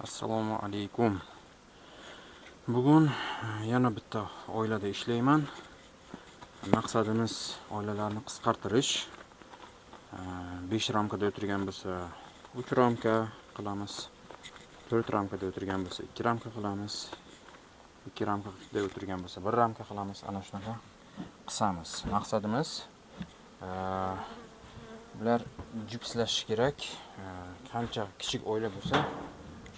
Assalomu alaykum. Bugun yana bitta oilada ishlayman. Maqsadimiz oilalarni qisqartirish. 5 ramkada o'tirgan bo'lsa 3 ramka qilamiz. 4 ramkada o'tirgan bo'lsa 2 ramka qilamiz. 2 ramkada o'tirgan bo'lsa 1 ramka qilamiz. Ana shunaqa qisamiz. Maqsadimiz bular jipslashi kerak. Qancha kichik oila bo'lsa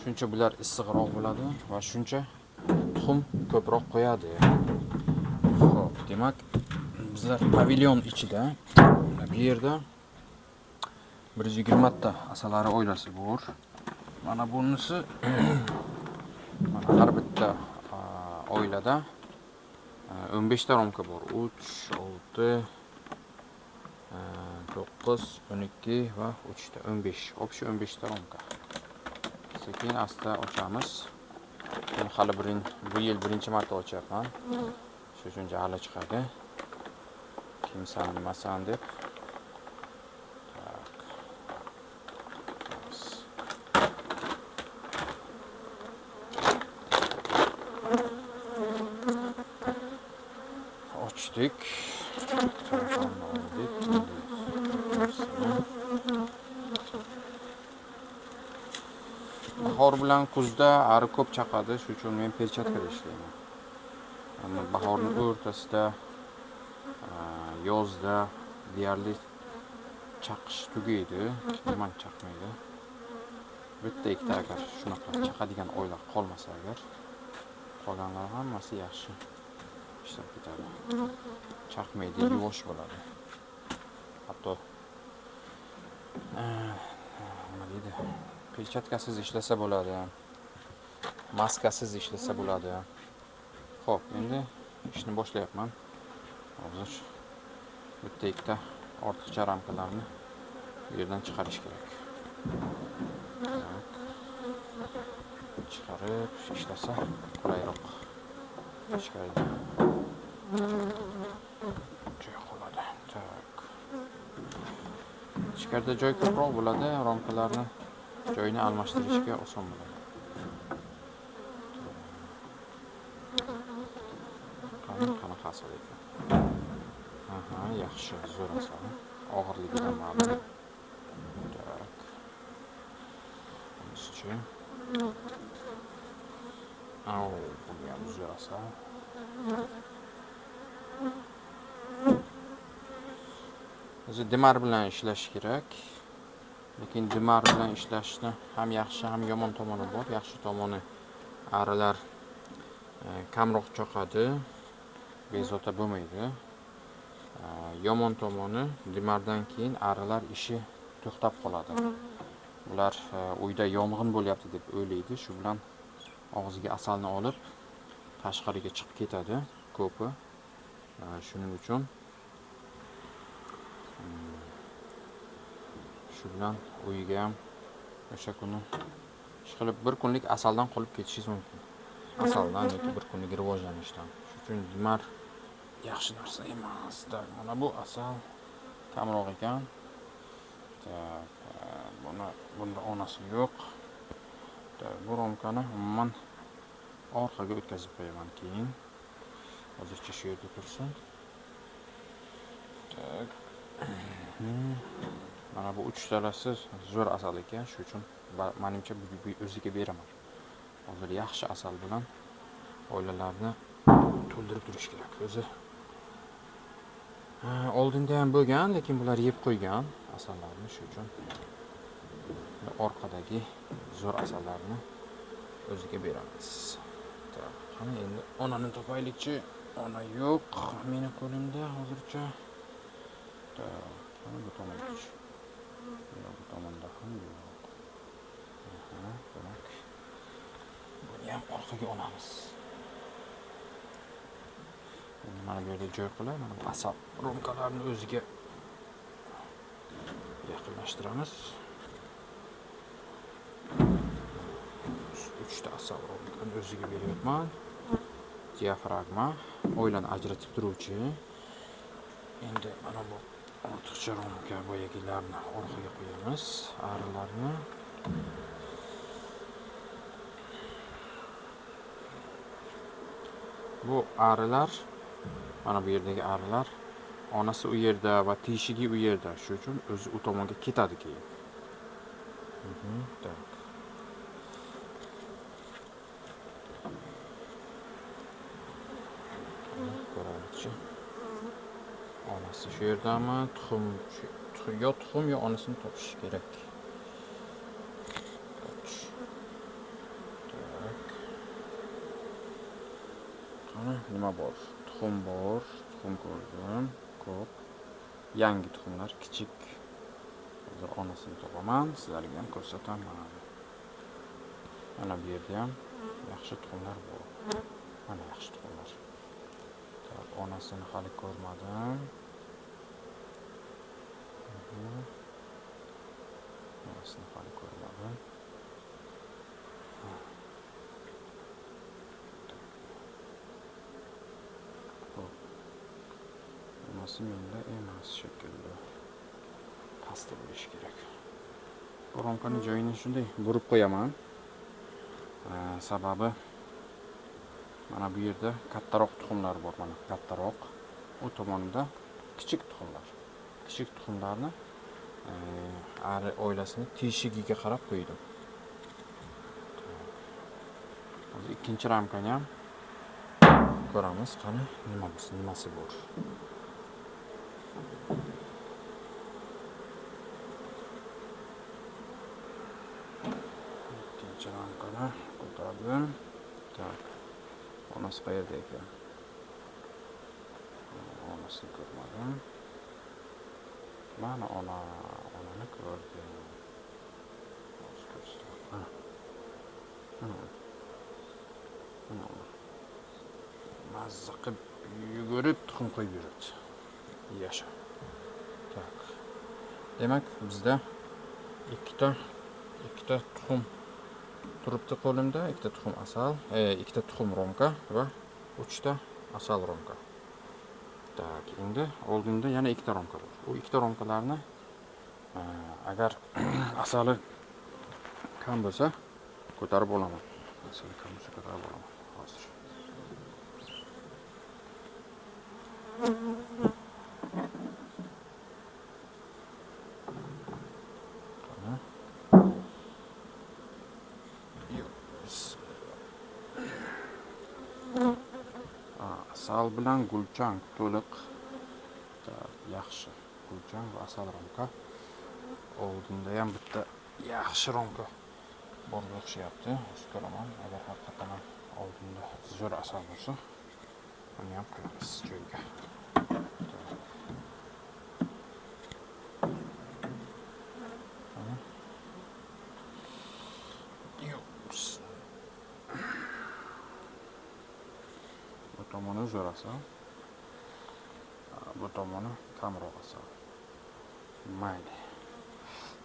shuncha bular issiqroq bo'ladi va shuncha tuxum ko'proq qo'yadi. Xo'p, demak, bizlar pavilyon ichida bu yerda 120 ta asalari oilasi bor. Mana bunisi mana har bitta oilada 15 ta romka bor. 3, 6, 9, 12 va 3 ta 15. Общий 15 ta romka. Sekin asta ochamiz. Men hali bu yil birinchi marta ochyapman. Shu uchun jahli chiqadi. Kimsan nimasan deb. Ochdik. Bahor bilan kuzda ari ko'p chaqadi, shu uchun men perchatkada ishlayman. Ammo bahorning o'rtasida, yozda deyarli chaqish tugaydi, umuman chaqmaydi. Bitta ikkita agar shunaqa chaqadigan oilalar qolmasa agar, qolganlar hammasi yaxshi ishlab ketadi. Chaqmaydi, yuvosh bo'ladi. Hatto nima deydi? Perchatkasiz ishlasa bo'ladi. Maskasiz ishlasa bo'ladi. Xo'p, endi ishni boshlayapman. Hozir bitta ikkita ortiqcha ramkalarni bu yerdan chiqarish kerak. Chiqarib ishlasa qulayroq chiqaradi. Joy qoladi. Tak. Ichkarida joy ko'proq bo'ladi, ramkalarni joyini almashtirishga oson bo'ladi. Qanaqa asal ekan? Aha, yaxshi, zo'r asal. Og'irligidan ma'lum. Tak. Bunisi-chi? Bu ham zo'r asal. O'zi dimar bilan ishlash kerak. Lekin dimar bilan ishlashni ham yaxshi, ham yomon tomoni bor. Yaxshi tomoni arilar kamroq choqadi, bezovta bo'lmaydi. Yomon tomoni dimardan keyin arilar ishi to'xtab qoladi. Ular uyda yong'in bo'lyapti deb o'ylaydi. Shu bilan og'ziga asalni olib tashqariga chiqib ketadi ko'pi. Shuning uchun shu bilan uyiga ham o'sha kuni ishqilib bir kunlik asaldan qolib ketishingiz mumkin. Asaldan yoki bir kunlik rivojlanishdan. Shu uchun dimar yaxshi narsa emas. Mana bu asal kamroq ekan. Bunda onasi yo'q. Bu romkani umuman orqaga o'tkazib qo'yaman keyin. Hozircha shu yerda tursin. Mana bu 3 talasi zo'r asal ekan, shu uchun menimcha bu o'ziga beraman. Hozir yaxshi asal bilan oilalarni to'ldirib turish kerak. O'zi oldinda ham bo'lgan, lekin bular yeb qo'ygan asallarni, shu uchun orqadagi zo'r asallarni o'ziga beramiz. Qani endi onani topaylikchi. Ona yo'q meni qo'limda hozircha. Bu tomonda. Bu tomonda ham yo'q. Demak, buni ham orqaga olamiz. Mana bu yerda joy qilib, mana bu asal romkalarni o'ziga yaqinlashtiramiz. 3 ta asal romkani o'ziga beryapman. Diafragma, oilani ajratib turuvchi. Endi mana bu ortiqcha romka boyagilarni orqaga qo'yamiz. Arilarni Bu arilar, mana bu yerdagi arilar, onasi u yerda va teshigi u yerda. Shuning uchun o'zi u tomonga ketadi keyin. Tak. Ko'raylikchi. Onasi shu yerdami? Tuxum yo onasini topish kerak. Qani nima bor? Tuxum bor, tuxum ko'rdim, ko'p. Yangi tuxumlar, kichik. Hozir onasini topaman, sizlarga ham ko'rsataman. Mana bu yerda ham yaxshi tuxumlar bor. Mana yaxshi tuxumlar. Tak, onasini hali ko'rmadim. Onasini hali ko'rmadim. Onasi menda emas shekilli. Pastda bo'lishi kerak. Romkani joyini shunday burib qo'yaman. Sababi mana bu yerda kattaroq tuxumlar bor, mana kattaroq. U tomonda kichik tuxumlar. Kichik tuxumlarni ari oilasini teshigiga qarab qo'ydim. Hozir ikkinchi ramkani ham ko'ramiz, qani nimasi bor. Ikkinchi ramkani ko'tardim. Tak. Onasi qayerda ekan? Onasini ko'rmadim. Mana onani ko'rdim. Mazza qilib yugurib tuxum qo'yib yuribdi. Yasha. Tak. Demak, bizda ikkita tuxum turibdi qo'limda, ikkita tuxum asal, ikkita tuxum romka va 3 ta asal romka. Tak, endi oldinda yana ikkita romka bor. U ikkita romkalarni agar asali kam bo'lsa ko'tarib olaman. Asali kam bo'lsa ko'tarib olaman hozir. Asal bilan gulchang to'liq. Yaxshi. Gulchang va asal romka. Oldinda ham bitta yaxshi romka bor o'xshayapti. Hozir ko'raman, agar haqiqatan ham oldinda zo'r asal bo'lsa, uni ham qo'yamiz joyiga. Bu tomoni zo'r asal. Bu tomoni kamroq asal. Mayli.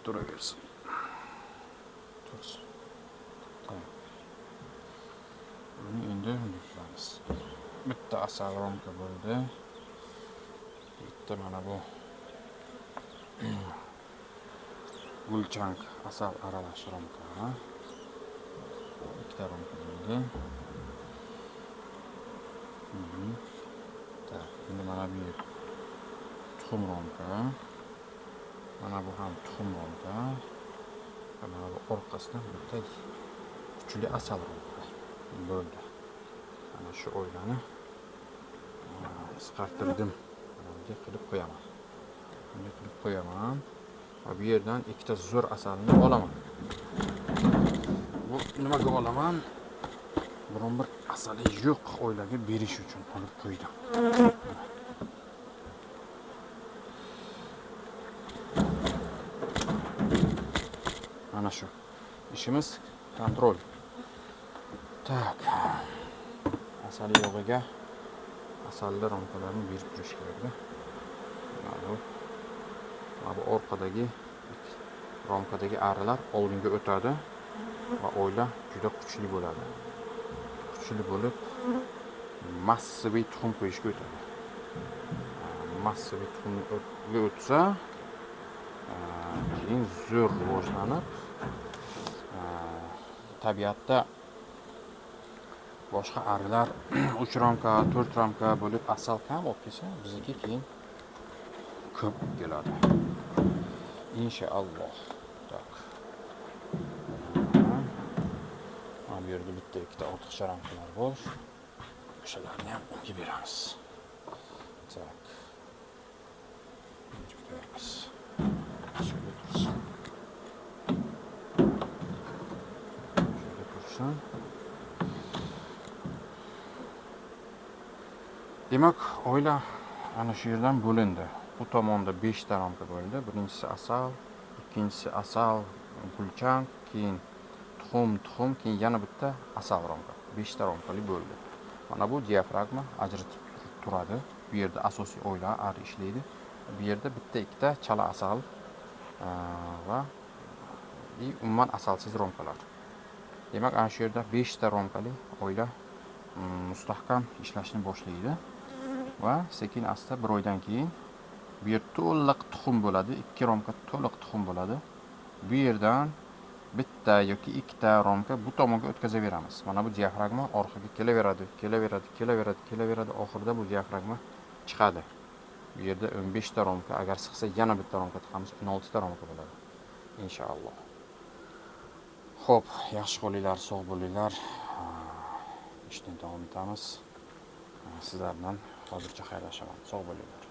Turaversin. Tursin. Tamam. Buni endi qilamiz. Bitta asal romka bo'ldi. Bitta mana bu gulchang asal aralash romka. Ikkita romka bo'ldi. Tak, endi mana bu tuxum romka. Mana bu ham tuxum romka. Mana bu orqasidan bitta kuchli asal romka bo'ldi. Mana shu oilani qisqartirdim. Bunday qilib qo'yaman. Va bu yerdan ikkita zo'r asalni olaman. Bu nimaga olaman? Biron bir asali yo'q oilaga berish uchun olib qo'ydim. Mana shu. İşimiz kontrol. Tak. Asali yo'g'iga asalli romkalarni berib turish kerak-da. Mana bu orqadagi romkadagi arilar oldinga o'tadi va oila juda kuchli bo'ladi. Kuchli bo'lib massiviy tuxum qo'yishga o'tadi. Massiviy tuxumga o'tsa, keyin zo'r rivojlanib, tabiatda boshqa arilar 3 ramka, 4 ramka bo'lib asal kam olib kelsa, bizniki keyin ko'p keladi. Inshaalloh. Tak. Mana bu yerda bitta ikkita ortiqcha ramkalar bor. O'shalarni ham unga beramiz. Tak. Şöyle dursun. Şöyle dursun. Demak, oila ana shu yerdan bo'lindi. Bu tomonda 5 ta ramka bo'ldi. Birinchisi asal, ikkinchisi asal, gulchang, keyin tuxum, keyin yana bitta asal ramka. 5 ta ramkali bo'ldi. Mana bu diafragma ajratib turadi. Bu yerda asosiy oila ari ishlaydi. Bu yerda bitta ikkita chala asal va umuman asalsiz romkalar. Demak, ana shu yerda 5 ta romkali oila mustahkam ishlashni boshlaydi va sekin asta bir oydan keyin bu yer to'liq tuxum bo'ladi, 2 romka to'liq tuxum bo'ladi. Bu yerdan bitta yoki ikkita romka bu tomonga o'tkazaveramiz. Mana bu diafragma orqaga kelaveradi. Oxirida bu diafragma chiqadi. Bu yerda 15 ta romka, agar sig'sa yana bitta romka tiqamiz, 16 ta romka bo'ladi. Inshaalloh. Xo'p, yaxshi bo'linglar, sog' bo'linglar. Ishni davom etamiz. Sizlar bilan hozircha xayrlashaman. Sog' bo'linglar.